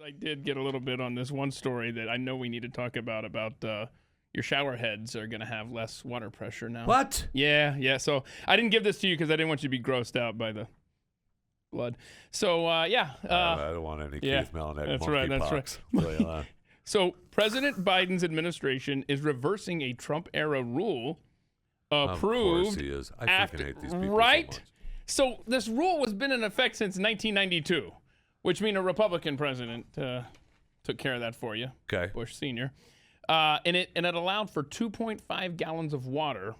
I did get a little bit on this one story that I know we need to talk about your shower heads are going to have less water pressure now. What? Yeah. So I didn't give this to you because I didn't want you to be grossed out by the blood. So, I don't want any Keith Melnick that's monkey right, that's pox. right. So President Biden's administration is reversing a Trump-era rule approved. Of course he is. I freaking hate these people right? so much. So this rule has been in effect since 1992, which means a Republican president took care of that for you. Okay. Bush Sr. And it allowed for 2.5 gallons of water.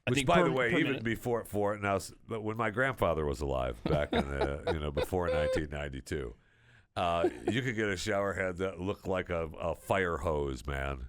Which, by the way, even before it now, but when my grandfather was alive back in before 1992, you could get a shower head that looked like a fire hose, man.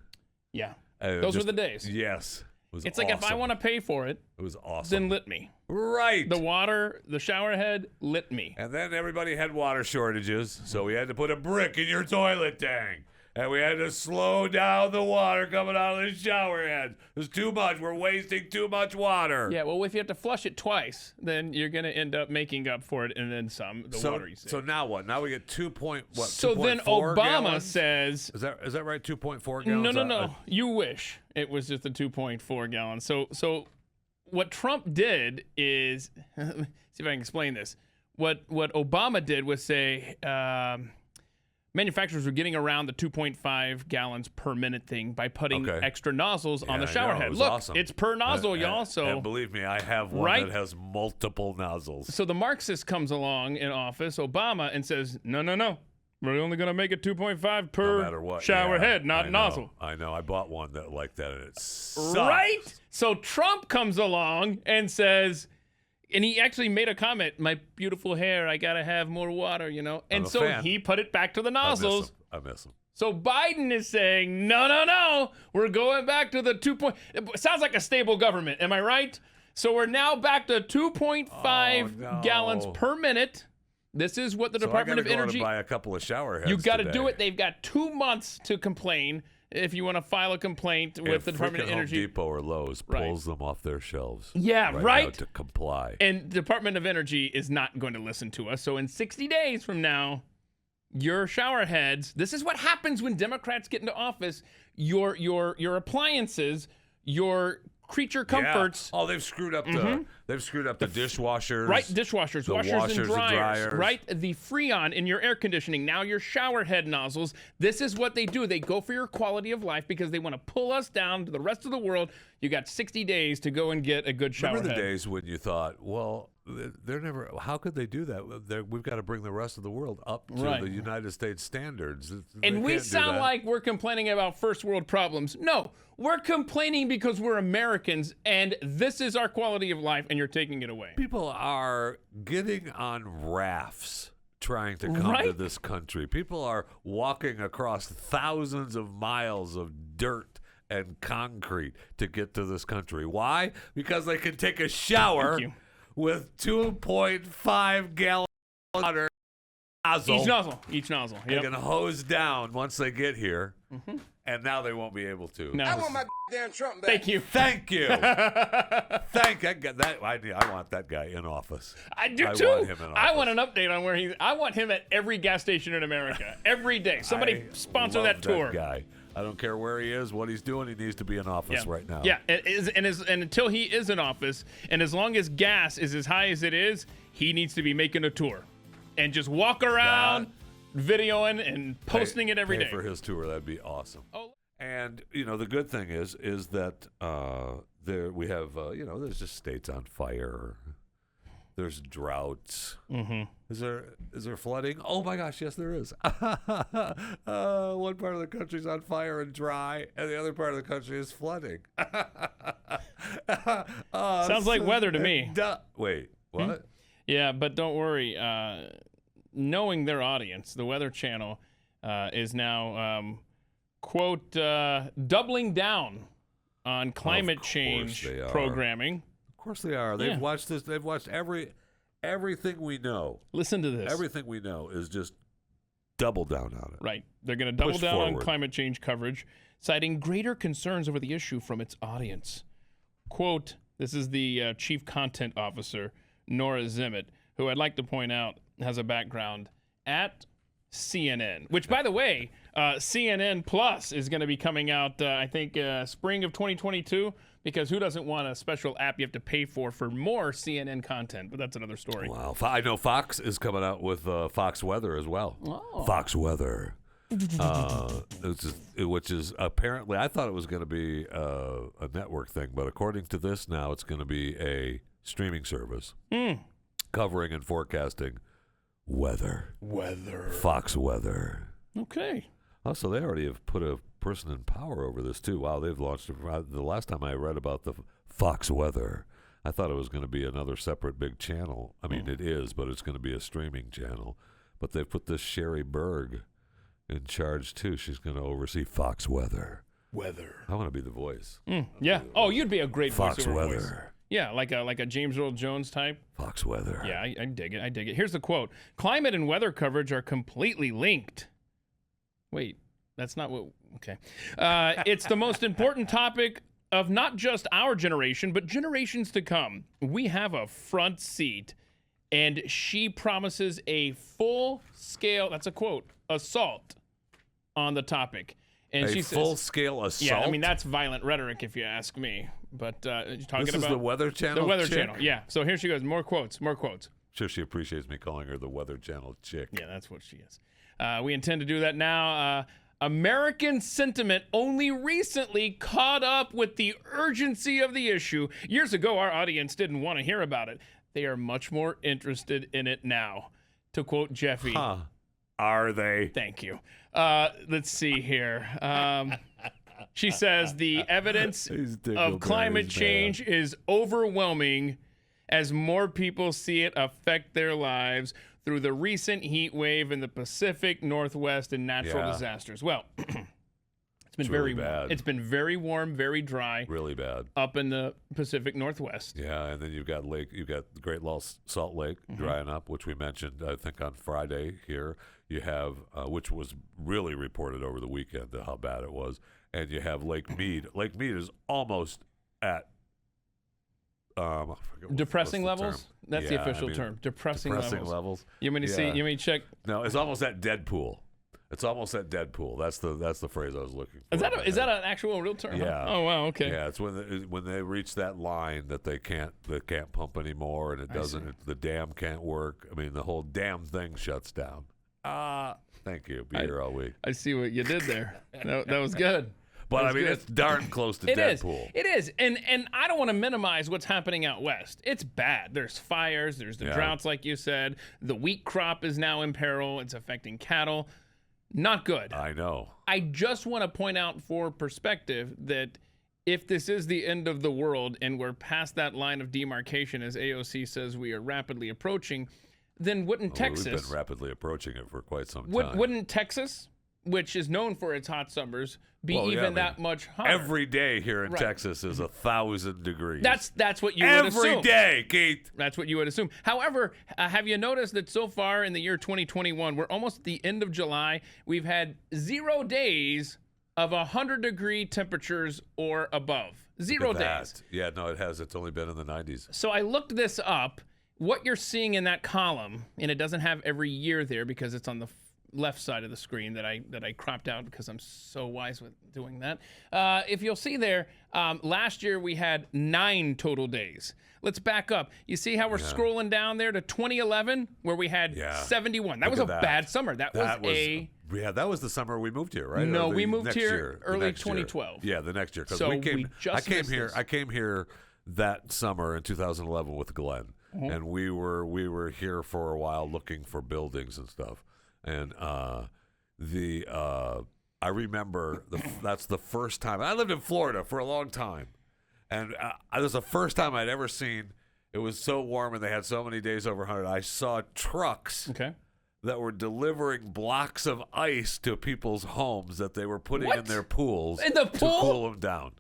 Yeah, those were the days. Yes, it's awesome. Like if I want to pay for it, it was awesome. Then lit me. Right. The shower head lit me. And then everybody had water shortages, so we had to put a brick in your toilet tank. And we had to slow down the water coming out of the shower head. There's too much. We're wasting too much water. Yeah, well, if you have to flush it twice, then you're going to end up making up for it and then some, water you save. So now what? Now we get 2 point, what, So then Obama gallons? Says... Is that right, 2.4 gallons? No. You wish it was just the 2.4 gallons. So what Trump did is... see if I can explain this. What Obama did was say... manufacturers were getting around the 2.5 gallons per minute thing by putting extra nozzles on the shower head. Look, awesome. It's per nozzle, y'all. And believe me, I have one that has multiple nozzles. So the Marxist comes along in office, Obama, and says, no. We're only going to make it 2.5 per no matter what. shower head, not nozzle. I know. I bought one that like that, and it sucked. Right? So Trump comes along and says... And he actually made a comment, my beautiful hair, I got to have more water, And so he put it back to the nozzles. I miss him. So Biden is saying, no, we're going back to the 2. It sounds like a stable government. Am I right? So we're now back to 2.5 gallons per minute. This is what the Department of Energy. I got to buy a couple of shower heads. You got to do it. They've got 2 months to complain. If you want to file a complaint with the Department of Energy. Home Depot or Lowe's pulls them off their shelves. Yeah, right. Now to comply. And the Department of Energy is not going to listen to us. So in 60 days from now, your shower heads, this is what happens when Democrats get into office. Your appliances, your creature comforts. Yeah. Oh, they've screwed up the dishwashers. Right, dishwashers, washers and dryers. Right, the Freon in your air conditioning. Now your shower head nozzles. This is what they do. They go for your quality of life because they want to pull us down to the rest of the world. You got 60 days to go and get a good shower head. Remember the days when you thought, well, they're never. How could they do that? We've got to bring the rest of the world up to the United States standards. And we sound like we're complaining about first world problems. No, we're complaining because we're Americans, and this is our quality of life, and you're taking it away. People are getting on rafts trying to come to this country. People are walking across thousands of miles of dirt and concrete to get to this country. Why? Because they can take a shower with 2.5 gallons of water each nozzle. They can hose down once they get here, and now they won't be able to. I want my damn Trump back. Thank you. Thank that. I want that guy in office. I do too. Want him in office. I want an update on where I want him at every gas station in America every day. Somebody sponsor that tour. That guy. I don't care where he is, what he's doing. He needs to be in office right now. Yeah, and until he is in office, and as long as gas is as high as it is, he needs to be making a tour and just walk around, videoing and posting it every day. For his tour, that'd be awesome. Oh. And the good thing is that there we have there's just states on fire. There's droughts. Mm-hmm. Is there flooding? Oh my gosh, yes there is. One part of the country's on fire and dry, and the other part of the country is flooding. Sounds like weather to me. Wait, what? Yeah, but don't worry. Knowing their audience, the Weather Channel is now, quote, doubling down on climate change programming. Of course they are. They've watched this. They've watched everything we know. Listen to this. Everything we know is just double down on it. Right. They're going to double down on climate change coverage, citing greater concerns over the issue from its audience. Quote, this is the chief content officer, Nora Zimmett, who I'd like to point out has a background at CNN, which, by the way, CNN Plus is going to be coming out, I think, spring of 2022, because who doesn't want a special app you have to pay for more CNN content? But that's another story. Wow. I know Fox is coming out with Fox Weather as well. Oh. Fox Weather. Which is apparently, I thought it was going to be a network thing, but according to this now, it's going to be a streaming service covering and forecasting weather. Fox Weather. Okay. Oh, so they already have put a person in power over this too. Wow, they've launched it. The last time I read about the Fox Weather, I thought it was going to be another separate big channel. I mean, it is, but it's going to be a streaming channel. But they've put this Sherry Berg in charge too. She's going to oversee Fox Weather. I want to be the voice. Yeah. Oh, you'd be a great Fox voiceover Weather. voice. Yeah, like a James Earl Jones type. Fox Weather. Yeah, I dig it. I dig it. Here's the quote: "Climate and weather coverage are completely linked." Wait, that's not what. Okay. It's the most important topic of not just our generation, but generations to come. We have a front seat, and she promises a full-scale. That's a quote. Assault on the topic. And she says, full-scale assault? Yeah, I mean, that's violent rhetoric if you ask me. But talking this is about the Weather Channel The Weather chick? Channel, yeah. So here she goes. More quotes. Sure, she appreciates me calling her the Weather Channel chick. Yeah, that's what she is. We intend to do that now. American sentiment only recently caught up with the urgency of the issue. Years ago, our audience didn't want to hear about it. They are much more interested in it now. To quote Jeffy. Huh. Are they? Thank you. Let's see here. She says the evidence of climate change is overwhelming as more people see it affect their lives through the recent heat wave in the Pacific Northwest and natural disasters. Well, it's been very bad. It's been very warm, very dry. Really bad. Up in the Pacific Northwest. Yeah, and then you've got the Great Salt Lake drying up, which we mentioned, I think, on Friday here. You have, which was really reported over the weekend, how bad it was. And you have Lake Mead. Lake Mead is almost at depressing what's the levels? term? That's the official term. Depressing levels. You mean to see? You mean check? No, it's almost at Deadpool. It's almost at Deadpool. That's the phrase I was looking for. Is that an actual real term? Yeah. Oh wow. Okay. Yeah, it's when they reach that line that they can't pump anymore, and it doesn't. The dam can't work. I mean, the whole damn thing shuts down. Thank you. Be here all week. I see what you did there. That was good. But I mean, it's darn close to Deadpool. It is. And I don't want to minimize what's happening out west. It's bad. There's fires. There's the droughts, like you said. The wheat crop is now in peril. It's affecting cattle. Not good. I know. I just want to point out for perspective that if this is the end of the world and we're past that line of demarcation, as AOC says we are rapidly approaching, then wouldn't Texas... We've been rapidly approaching it for quite some time. Wouldn't Texas, which is known for its hot summers, be that much hotter? Every day here in Texas is 1,000 degrees. That's what you would assume. Every day, Keith. That's what you would assume. However, have you noticed that so far in the year 2021, we're almost at the end of July, we've had 0 days of 100-degree temperatures or above. 0 days. Yeah, no, it has. It's only been in the 90s. So I looked this up. What you're seeing in that column, and it doesn't have every year there because it's on the left side of the screen that I cropped out because I'm so wise with doing that. If you'll see there, last year we had 9 total days. Let's back up. You see how we're scrolling down there to 2011 where we had 71. That was a bad summer. That was the summer we moved here, right? No, we moved here early 2012. Yeah, the next year. So I came here that summer in 2011 with Glenn. And we were here for a while looking for buildings and stuff. And I remember that's the first time. I lived in Florida for a long time. And it was the first time I'd ever seen, it was so warm and they had so many days over 100. I saw trucks that were delivering blocks of ice to people's homes that they were putting in their pools to cool them down.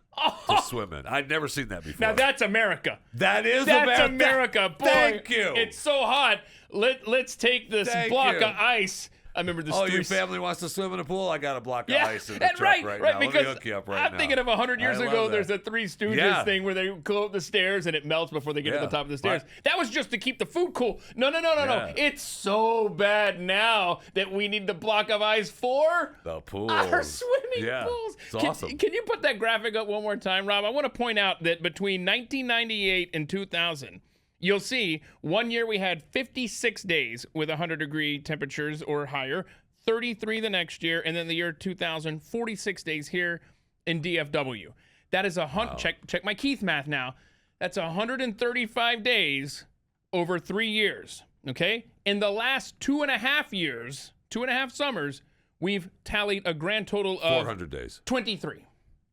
To swim in. I'd never seen that before. Now that's America. That's America. Boy, Thank you. It's so hot. Let's take this block of ice I remember the your family wants to swim in a pool? I got a block of Yeah, ice in the and truck right, now. Let me because hook you up right I'm now. thinking of 100 years I love ago, that. there's a Three Stooges Yeah. thing where they go up the stairs and it melts before they get to the top of the stairs. Right. That was just to keep the food cool. No. Yeah. It's so bad now that we need the block of ice for The pools. our swimming Yeah, pools. it's awesome. Can you put that graphic up one more time, Rob? I want to point out that between 1998 and 2000, you'll see 1 year we had 56 days with 100-degree temperatures or higher, 33 the next year, and then the year 2000, 46 days here in DFW. That is check my Keith math now. That's 135 days over 3 years, okay? In the last 2.5 years, 2.5 summers, we've tallied a grand total of 400 days. 23.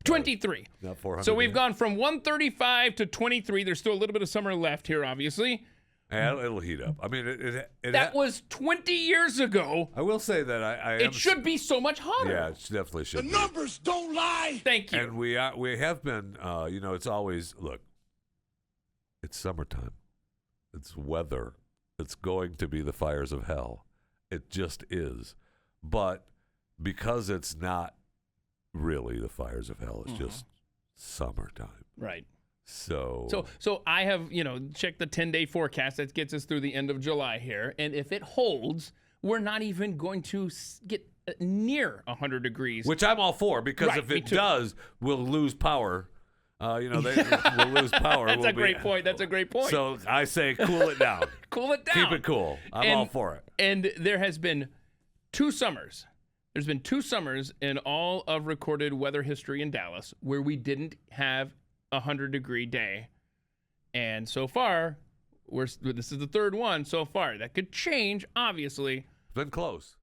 23. Not 400. So we've days. gone from 135 to 23. There's still a little bit of summer left here, obviously. And it'll heat up. I mean, That was 20 years ago. I will say that I am. It should be so much hotter. Yeah, it definitely should. The numbers don't lie. Thank you. And we have been. It's always look. It's summertime. It's weather. It's going to be the fires of hell. It just is. But because it's not really the fires of hell, it's just summertime. Right. So I have, checked the 10-day forecast that gets us through the end of July here. And if it holds, we're not even going to get near 100 degrees. which I'm all for, because Right, if me it too. does, we'll lose power. We'll lose power. That's We'll a great point. That's a great point. So I say, cool it down. Cool it down. Keep it cool. I'm all for it. And there has been 2 summers. There's been 2 summers in all of recorded weather history in Dallas where we didn't have a 100-degree day. And so far, this is the 3rd one so far. That could change, obviously. Been close.